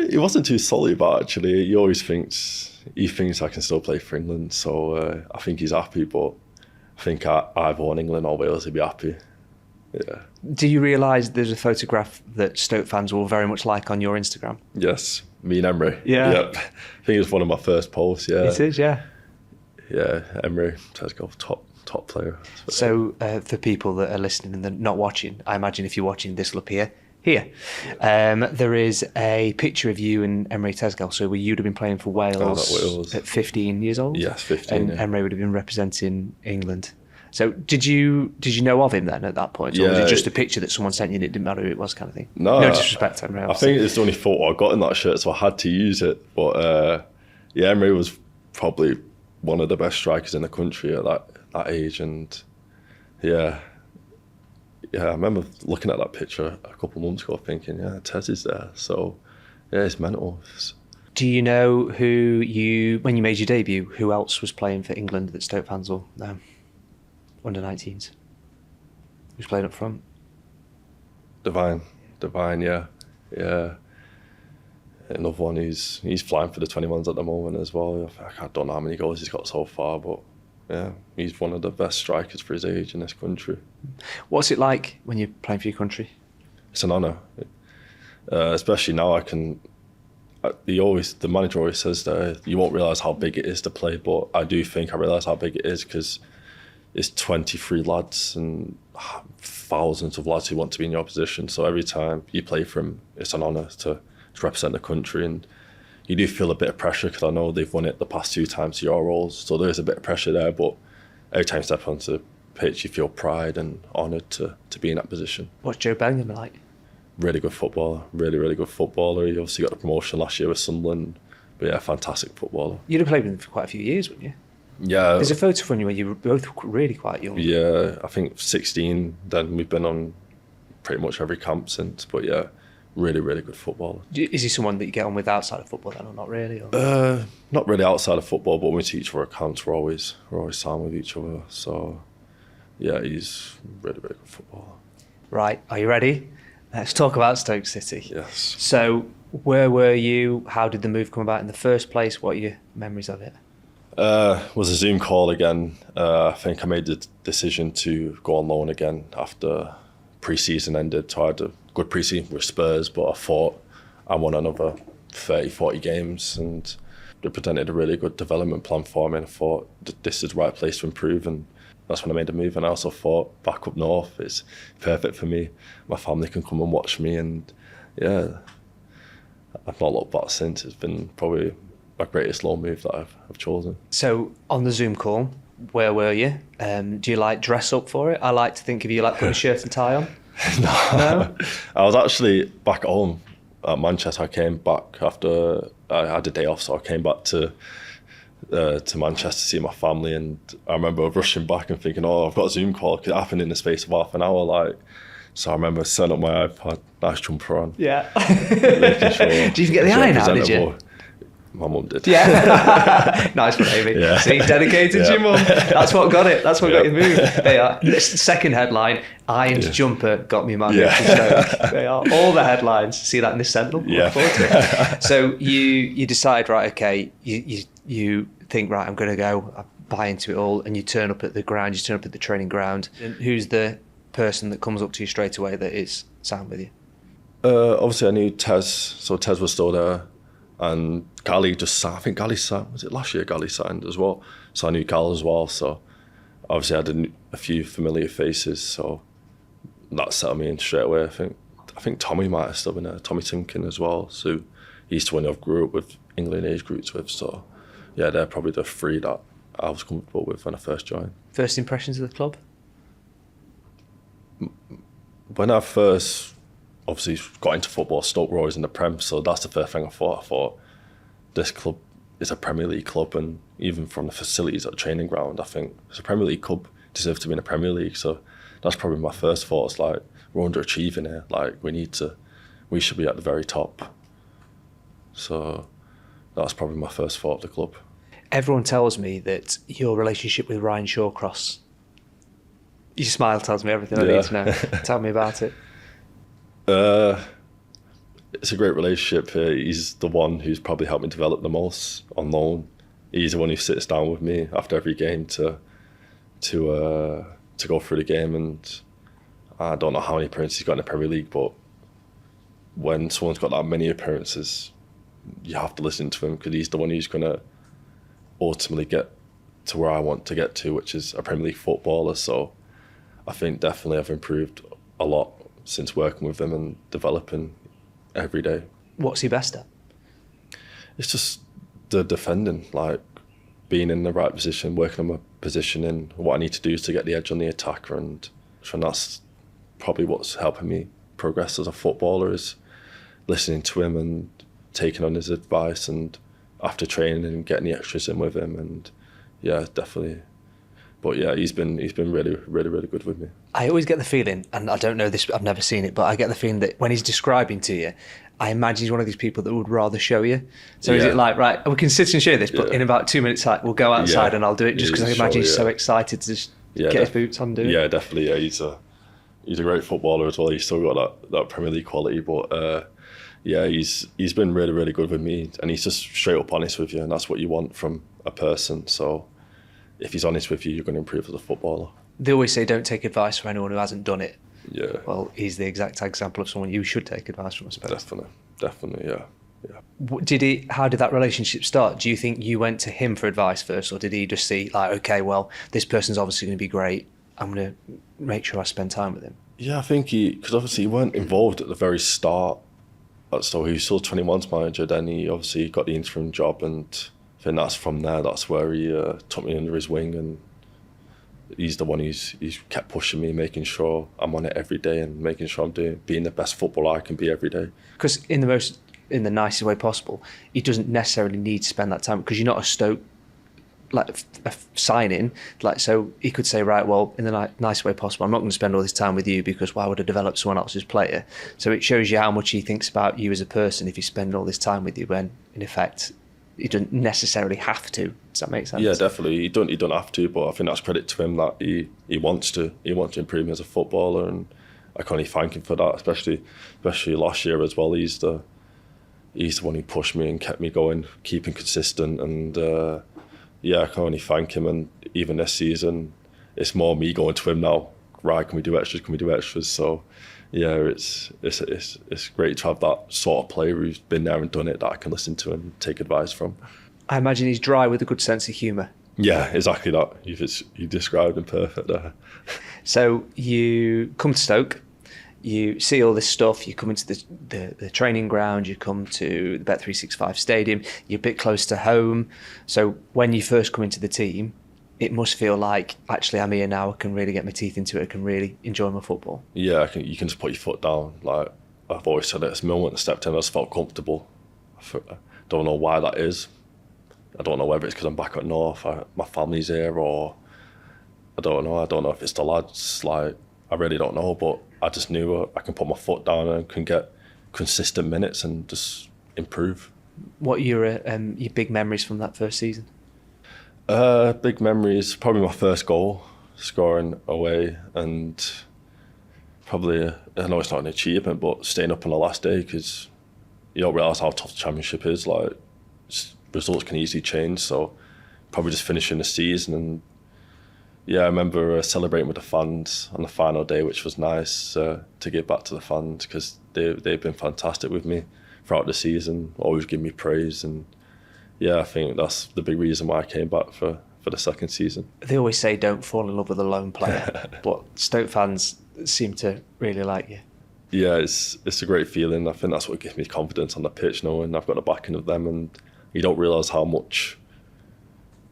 He wasn't too solid about it, actually. He always thinks I can still play for England. So I think he's happy, but I think either on England or Wales, he'd be happy. Yeah. Do you realise there's a photograph that Stoke fans will very much like on your Instagram? Yes, me and Emery. Yeah. Yep. I think it was one of my first posts, yeah. It is, yeah. Yeah, Emery, Tesco, top player. So for people that are listening and they're not watching, I imagine if you're watching, this will appear here. There is a picture of you and Emery Tesco. So you'd have been playing for Wales at 15 years old? Yes, 15. And Emery would have been representing England. So did you know of him then at that point? Or Yeah. was it just a picture that someone sent you and it didn't matter who it was kind of thing? No disrespect, Emery. I think it's the only photo I got in that shirt, so I had to use it. But yeah, Emery was probably one of the best strikers in the country at that age. And yeah, I remember looking at that picture a couple of months ago thinking, yeah, Tez is there. So yeah, it's mental. Do you know when you made your debut, who else was playing for England that Stoke fans will know? Under 19s. Who's playing up front? Divine, yeah. Another one, he's flying for the 21s at the moment as well. I don't know how many goals he's got so far, but yeah, he's one of the best strikers for his age in this country. What's it like when you're playing for your country? It's an honour, especially now. The manager always says that you won't realise how big it is to play, but I do think I realise how big it is because it's 23 lads and thousands of lads who want to be in your position. So every time you play for them, it's an honour to represent the country. And you do feel a bit of pressure because I know they've won it the past 2 times to your roles. So there is a bit of pressure there. But every time you step onto the pitch, you feel pride and honoured to be in that position. What's Joe Bellingham like? Really good footballer. Really, really good footballer. He obviously got the promotion last year with Sunderland. But yeah, fantastic footballer. You'd have played with him for quite a few years, wouldn't you? Yeah. There's a photo from you where you were both really quite young. Yeah, I think 16, then we've been on pretty much every camp since. But yeah, really, really good footballer. Is he someone that you get on with outside of football then, or not really? Or? Not really outside of football, but when we teach for accounts, we're always sound with each other. So yeah, he's really, really good footballer. Right, are you ready? Let's talk about Stoke City. Yes. So where were you? How did the move come about in the first place? What are your memories of it? Was a Zoom call again. I think I made the decision to go on loan again after pre-season ended. So I had a good pre-season with Spurs, but I thought I won another 30, 40 games and they presented a really good development plan for me. And I thought this is the right place to improve, and that's when I made the move. And I also thought back up north is perfect for me. My family can come and watch me, and yeah, I've not looked back since. It's been probably my greatest loan move that I've chosen. So on the Zoom call, where were you? Do you like dress up for it? I like to think of you like putting a shirt and tie on. No? I was actually back at home at Manchester. I came back after I had a day off, so I came back to Manchester to see my family, and I remember rushing back and thinking, oh, I've got a Zoom call. It happened in the space of half an hour, so I remember setting up my iPad, nice jumper on. Yeah. Making sure. Did you get the iron out, did you? My mum did. Yeah. Nice one, Amy. Yeah. See, dedicated to your mum. That's what got it. That's what got you moved. They are. This second headline, ironed jumper got me man. Yeah. They are all the headlines. See that in this Sentinel? Yeah. Look forward to it. So you decide, right, okay, you think, right, I'm going to go, I buy into it all, and you turn up at the ground, you turn up at the training ground. And who's the person that comes up to you straight away that is sound with you? Obviously I knew Tez, so Tez was still there. And Gally just signed, I think Gally signed, was it last year Gally signed as well? So I knew Gal as well, so obviously I had a few familiar faces, so that settled me in straight away. I think Tommy might have still been there, Tommy Timkin as well, so he's the one I grew up with England age groups with, so yeah, they're probably the 3 that I was comfortable with when I first joined. First impressions of the club? When I first obviously got into football. Stoke were always in the Prem, so that's the first thing I thought. This club is a Premier League club, and even from the facilities at the training ground, I think it's a Premier League club, deserve to be in the Premier League. So that's probably my first thought. It's like, we're underachieving here. Like, we should be at the very top. So that's probably my first thought of the club. Everyone tells me that your relationship with Ryan Shawcross, your smile tells me everything I need to know. Tell me about it. It's a great relationship. He's the one who's probably helped me develop the most on loan. He's the one who sits down with me after every game to go through the game, and I don't know how many appearances he's got in the Premier League, but when someone's got that many appearances, you have to listen to him, because he's the one who's going to ultimately get to where I want to get to, which is a Premier League footballer. So I think definitely I've improved a lot since working with him and developing every day. What's he best at? It's just the defending, like being in the right position, working on my positioning, what I need to do to get the edge on the attacker, and that's probably what's helping me progress as a footballer, is listening to him and taking on his advice, and after training and getting the extras in with him. And yeah, definitely. But yeah, he's been really, really, really good with me. I always get the feeling, and I don't know this, I've never seen it, but I get the feeling that when he's describing to you, I imagine he's one of these people that would rather show you. So is it like, right, we can sit and share this, but in about 2 minutes, like, we'll go outside and I'll do it, just because I imagine he's so excited to just get his boots on and do it. Yeah, definitely. Yeah, he's a great footballer as well. He's still got that Premier League quality, but yeah, he's been really, really good with me, and he's just straight up honest with you, and that's what you want from a person. So if he's honest with you, you're going to improve as a footballer. They always say don't take advice from anyone who hasn't done it. Yeah. Well, he's the exact example of someone you should take advice from, I suppose. Definitely, yeah. How did that relationship start? Do you think you went to him for advice first, or did he just see, like, okay, well, this person's obviously going to be great, I'm going to make sure I spend time with him? Yeah, I think because obviously he weren't involved at the very start. So he was still 21's manager, then he obviously got the interim job, and I think that's from there, that's where he took me under his wing, and he's the one who's kept pushing me, making sure I'm on it every day, and making sure I'm being the best footballer I can be every day. Because in the nicest way possible, he doesn't necessarily need to spend that time, because you're not a Stoke a signing, so he could say, right, well, in the nicest way possible, I'm not going to spend all this time with you, because why would I develop someone else's player? So it shows you how much he thinks about you as a person if he's spending all this time with you, when in effect he doesn't necessarily have to. Does that make sense? Yeah, definitely. He don't have to, but I think that's credit to him that he wants to improve me as a footballer, and I can only thank him for that, especially last year as well. He's the one who pushed me and kept me going, keeping consistent, and yeah, I can only thank him. And even this season, it's more me going to him now. Right, can we do extras? Can we do extras? So, yeah, it's great to have that sort of player who's been there and done it, that I can listen to and take advice from. I imagine he's dry with a good sense of humour. Yeah, exactly that. You described him perfect there. So you come to Stoke, you see all this stuff, you come into the training ground, you come to the Bet365 stadium, you're a bit close to home. So when you first come into the team, it must feel like, actually, I'm here now, I can really get my teeth into it, I can really enjoy my football. Yeah, you can just put your foot down. Like I've always said, at this moment I stepped in, I just felt comfortable. I don't know why that is. I don't know whether it's because I'm back at North, my family's here, or I don't know if it's the lads. Like, I really don't know, but I just knew I can put my foot down and can get consistent minutes and just improve. What are your big memories from that first season? Big memories, probably my first goal, scoring away, and probably, I know it's not an achievement, but staying up on the last day, because you don't realise how tough the championship is. Like, results can easily change, so probably just finishing the season. And yeah, I remember celebrating with the fans on the final day, which was nice to give back to the fans, because they've been fantastic with me throughout the season, always give me praise. And yeah, I think that's the big reason why I came back for the second season. They always say don't fall in love with a lone player, but Stoke fans seem to really like you. Yeah, it's a great feeling. I think that's what gives me confidence on the pitch, knowing I've got the backing of them, and you don't realise how much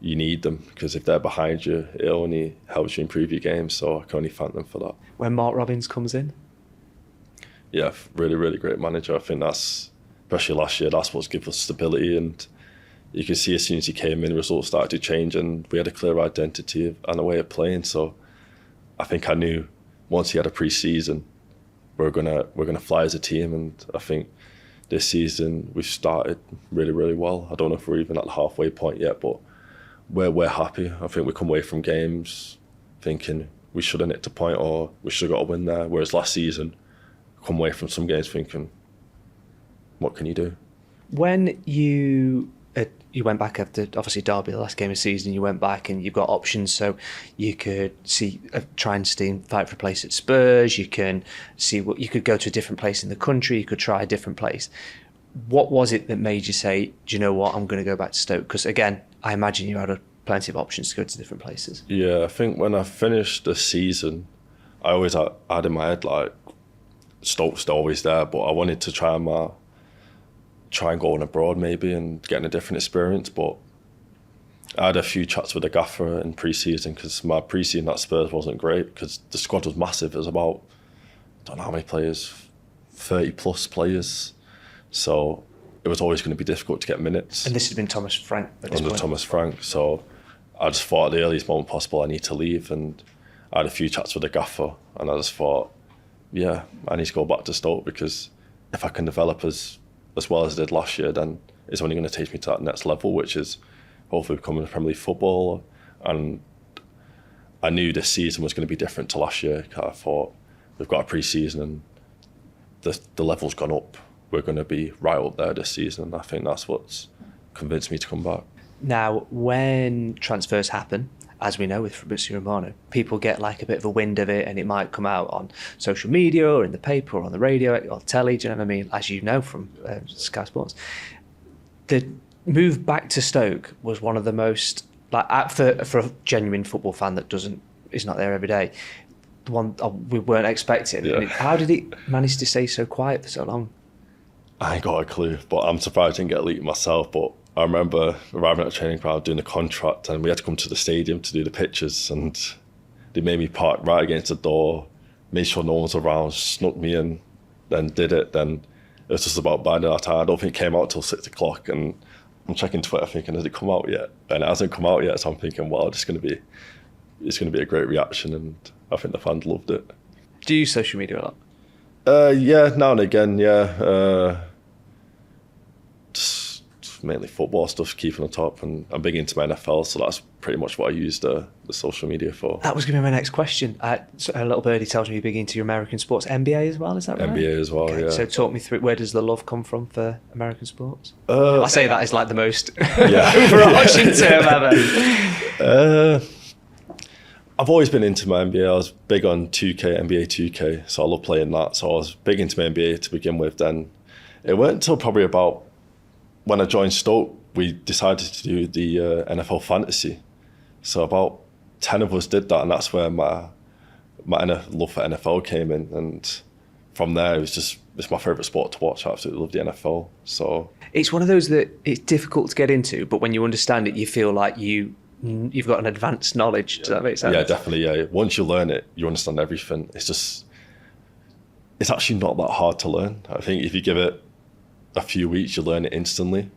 you need them, because if they're behind you, it only helps you improve your game. So I can only thank them for that. When Mark Robins comes in? yeah, really, really great manager. I think that's, especially last year, that's what's given us stability. And you can see as soon as he came in, results started to change, and we had a clear identity and a way of playing. So I think I knew once he had a pre-season, we're gonna fly as a team. And I think this season we've started really, really well. I don't know if we're even at the halfway point yet, but we're happy. I think we come away from games thinking we should have nicked a point or we should have got a win there. Whereas last season, come away from some games thinking, what can you do? When you went back after obviously Derby, the last game of the season, you went back and you've got options, so you could try and fight for a place at Spurs. You can see what you could go to a different place in the country. You could try a different place. What was it that made you say, do you know what, I'm going to go back to Stoke? Because again, I imagine you had plenty of options to go to different places. Yeah, I think when I finished the season, I always had in my head like Stoke's always there, but I wanted to try and go on abroad maybe and get a different experience. But I had a few chats with the gaffer in pre-season, because my pre-season at Spurs wasn't great because the squad was massive. It was about, I don't know how many players, 30 plus players. So it was always going to be difficult to get minutes. And this has been Thomas Frank at this point. Thomas Frank. So I just thought at the earliest moment possible I need to leave, and I had a few chats with the gaffer, and I just thought, yeah, I need to go back to Stoke, because if I can develop as well as I did last year, then it's only going to take me to that next level, which is hopefully becoming a Premier League footballer. And I knew this season was going to be different to last year. I thought, we've got a pre-season and the level's gone up. We're going to be right up there this season. And I think that's what's convinced me to come back. Now, when transfers happen, as we know with Fabrizio Romano, people get like a bit of a wind of it, and it might come out on social media or in the paper or on the radio or telly, do you know what I mean? As you know from Sky Sports. The move back to Stoke was one of the most, like for a genuine football fan that is not there every day, the one we weren't expecting. Yeah. How did it manage to stay so quiet for so long? I ain't got a clue, but I'm surprised I didn't get leaked myself. But I remember arriving at a training ground doing the contract, and we had to come to the stadium to do the pictures, and they made me park right against the door, made sure no one was around, snuck me in, then did it. Then it was just about buying that time. I don't think it came out till 6 o'clock, and I'm checking Twitter thinking, has it come out yet? And it hasn't come out yet, so I'm thinking, wow, it's going to be a great reaction, and I think the fans loved it. Do you use social media a lot? Yeah, now and again, yeah. Just mainly football stuff, keeping on top, and I'm big into my NFL, so that's pretty much what I use the social media for. That was going to be my next question. A little birdie tells me you're big into your American sports. NBA as well, is that right? NBA as well, okay, yeah. So talk me through, where does the love come from for American sports? I say that is like the most overarching term ever. I've always been into my NBA. I was big on 2K, NBA 2K, so I love playing that. So I was big into my NBA to begin with. Then it weren't until probably about when I joined Stoke, we decided to do the NFL fantasy. So about 10 of us did that, and that's where my love for NFL came in. And from there, it's my favourite sport to watch. I absolutely love the NFL. So it's one of those that it's difficult to get into, but when you understand it, you feel like you've got an advanced knowledge. Does that make sense? Yeah, definitely. Yeah. Once you learn it, you understand everything. It's actually not that hard to learn. I think if you give it a few weeks, you learn it instantly.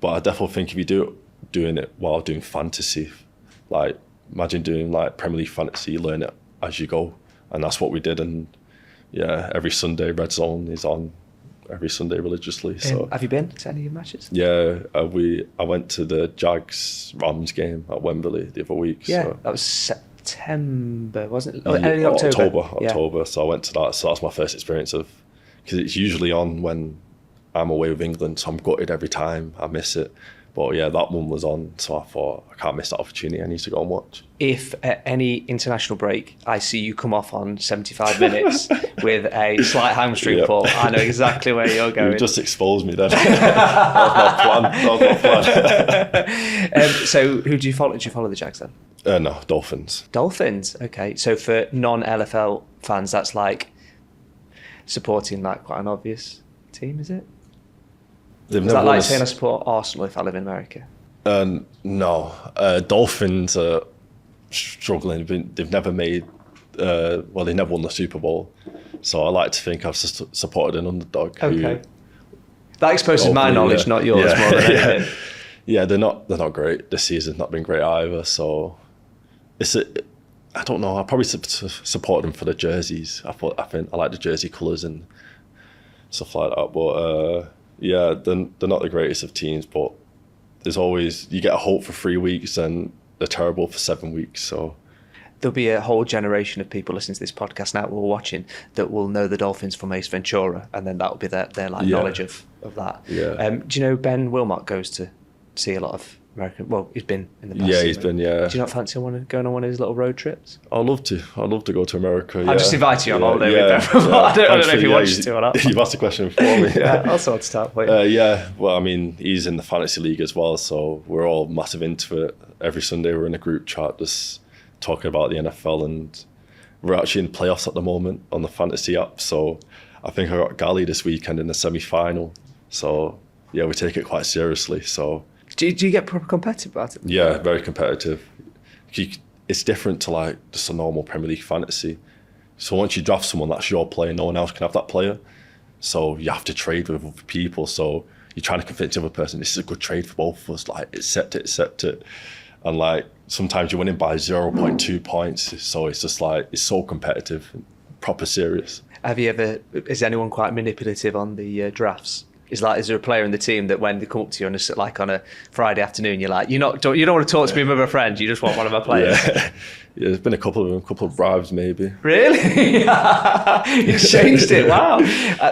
But I definitely think if you doing it while doing fantasy, like imagine doing like Premier League fantasy, you learn it as you go, and that's what we did. And yeah, every Sunday Red Zone is on every Sunday religiously. So have you been to any of your matches? Yeah, I went to the Jags Rams game at Wembley the other week. Yeah, so. That was September, wasn't it? Early October. October. So I went to that. So that's my first experience because it's usually on when I'm away with England. So I'm gutted every time. I miss it. But yeah, that one was on. So I thought, I can't miss that opportunity. I need to go and watch. If at any international break, I see you come off on 75 minutes with a slight hamstring pull, I know exactly where you're going. You just exposed me then. That was my plan. So who do you follow? Do you follow the Jags then? No, Dolphins. Dolphins, okay. So for non-LFL fans, that's like supporting like quite an obvious team, is it? Is that like saying I support Arsenal if I live in America? No. Dolphins are struggling. They've never made... they never won the Super Bowl. So I like to think I've supported an underdog. Okay. That exposes my knowledge, not yours, more than anything. Yeah, they're not great. This season's not been great either. So I don't know. I probably support them for the jerseys. I think I like the jersey colours and stuff like that. But yeah, they're not the greatest of teams. But there's always, you get a hope for 3 weeks and they're terrible for 7 weeks. So there'll be a whole generation of people listening to this podcast now or watching that will know the Dolphins from Ace Ventura, and then that will be their knowledge of that. Yeah. Do you know Ben Wilmot goes to see a lot of American? Well, he's been in the past. Yeah, he's been. Yeah. Do you not fancy going on one of his little road trips? I'd love to go to America. I'll just invite you on holiday with them. I don't know if you want to or not. You've asked a question for me. Yeah, I'll sort it out for you. Yeah, well, I mean, he's in the fantasy league as well, so we're all massive into it. Every Sunday we're in a group chat just talking about the NFL, and we're actually in playoffs at the moment on the fantasy app. So I think I got Gally this weekend in the semi-final. So yeah, we take it quite seriously. So do you get proper competitive about it? Yeah, very competitive. It's different to like just a normal Premier League fantasy. So once you draft someone, that's your player. No one else can have that player. So you have to trade with other people. So you're trying to convince the other person, this is a good trade for both of us. Like, accept it. And like, sometimes you're winning by 0.2 points. So it's just like, it's so competitive, proper serious. Is anyone quite manipulative on the drafts? Is there a player in the team that when they come up to you on a Friday afternoon, you're like, you don't want to talk to me with a friend, you just want one of my players? Yeah, there's been a couple of bribes maybe. Really? You changed it, wow.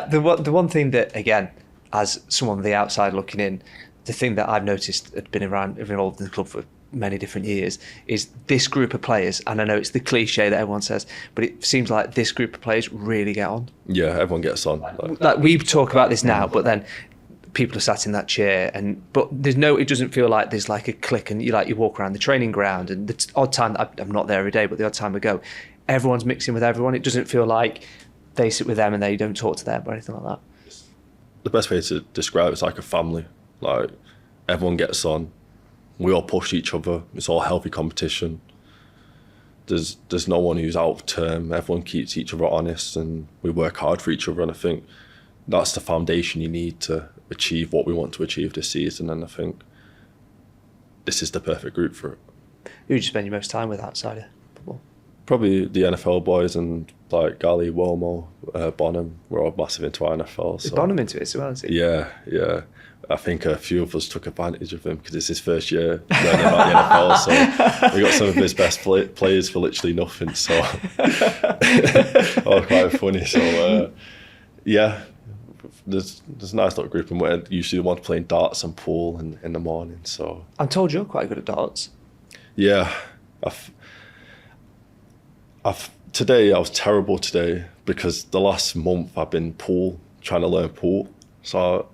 The one thing that, again, as someone on the outside looking in, the thing that I've noticed, had been involved in the club for many different years, is this group of players, and I know it's the cliche that everyone says, but it seems like this group of players really get on. Yeah, everyone gets on. Like we talk about this now, but then people are sat in that chair, but it doesn't feel like there's like a click, and you walk around the training ground, and the odd time, I'm not there every day, but the odd time I go, everyone's mixing with everyone. It doesn't feel like they sit with them and they don't talk to them or anything like that. The best way to describe it's like a family. Like, everyone gets on. We all push each other. It's all healthy competition. There's no one who's out of term. Everyone keeps each other honest, and we work hard for each other. And I think that's the foundation you need to achieve what we want to achieve this season. And I think this is the perfect group for it. Who do you spend your most time with outside of football? Probably the NFL boys, and like Gally, Womo, Bonham. We're all massive into our NFL. Is Bonham into it as well, is he? Yeah. I think a few of us took advantage of him because it's his first year learning about the NFL. So we got some of his best players for literally nothing. So quite funny. So yeah, there's a nice little group, and we're usually the ones playing darts and pool in the morning. So I'm told you're quite good at darts. Yeah, today I was terrible today because the last month I've been trying to learn pool. So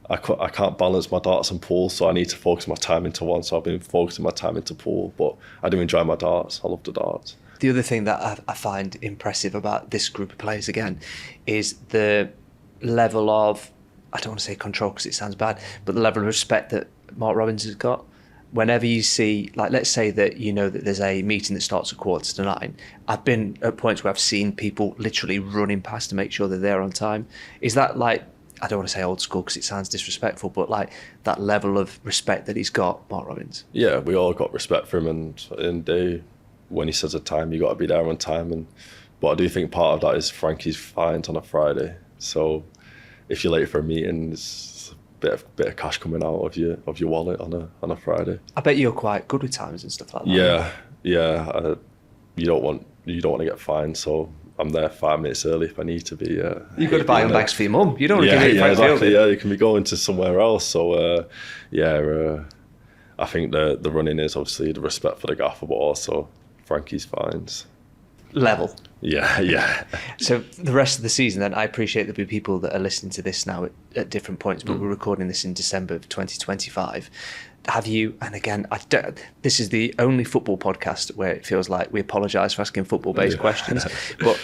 I can't balance my darts and pool, so I need to focus my time into one. So I've been focusing my time into pool, but I do enjoy my darts. I love the darts. The other thing that I find impressive about this group of players, again, is the level of, I don't want to say control because it sounds bad, but the level of respect that Mark Robins has got. Whenever you see, like, let's say that you know that there's a meeting that starts at 8:45, I've been at points where I've seen people literally running past to make sure they're there on time. Is that like, I don't want to say old school because it sounds disrespectful, but like that level of respect that he's got, Mark Robins? Yeah, we all got respect for him, and when he says a time, you got to be there on time. But I do think part of that is Frankie's fines on a Friday. So if you're late for a meeting, it's a bit of cash coming out of your wallet on a Friday. I bet you're quite good with times and stuff like that. Yeah. You don't want to get fined, so I'm there 5 minutes early if I need to be. You've got to buy bags for your mum. You don't want to give it exactly. Yeah, you can be going to somewhere else. So I think the running is obviously the respect for the gaffer, but also Frankie's fines. Level. Yeah. So the rest of the season, then, I appreciate there'll be people that are listening to this now at different points, but we're recording this in December of 2025. Have you, and again, this is the only football podcast where it feels like we apologise for asking football-based questions, but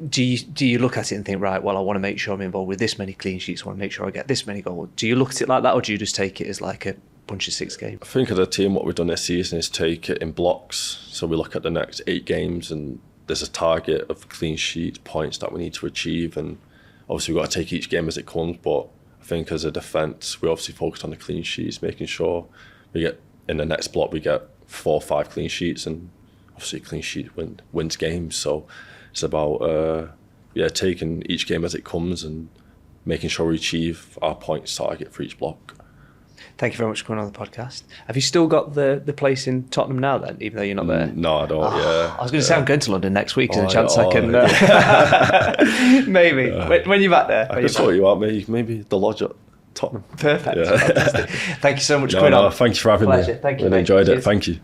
do you look at it and think, right, well, I want to make sure I'm involved with this many clean sheets, I want to make sure I get this many goals? Do you look at it like that, or do you just take it as like a bunch of 6 games? I think as a team, what we've done this season is take it in blocks. So we look at the next 8 games, and there's a target of clean sheets, points that we need to achieve, and obviously we've got to take each game as it comes. But I think as a defence, we obviously focused on the clean sheets, making sure we get in the next block we get 4 or 5 clean sheets, and obviously a clean sheet wins games. So it's about taking each game as it comes and making sure we achieve our points target for each block. Thank you very much for coming on the podcast. Have you still got the place in Tottenham now then, even though you're not there? No, I don't, I was going to say I'm going to London next week, there's a chance I can... maybe. When you're back there? I could sort you out, maybe the lodge at Tottenham. Perfect. Fantastic. Thank you so much for coming on. Thank you for having me. Pleasure. Thank you. Really enjoyed it. Thank you.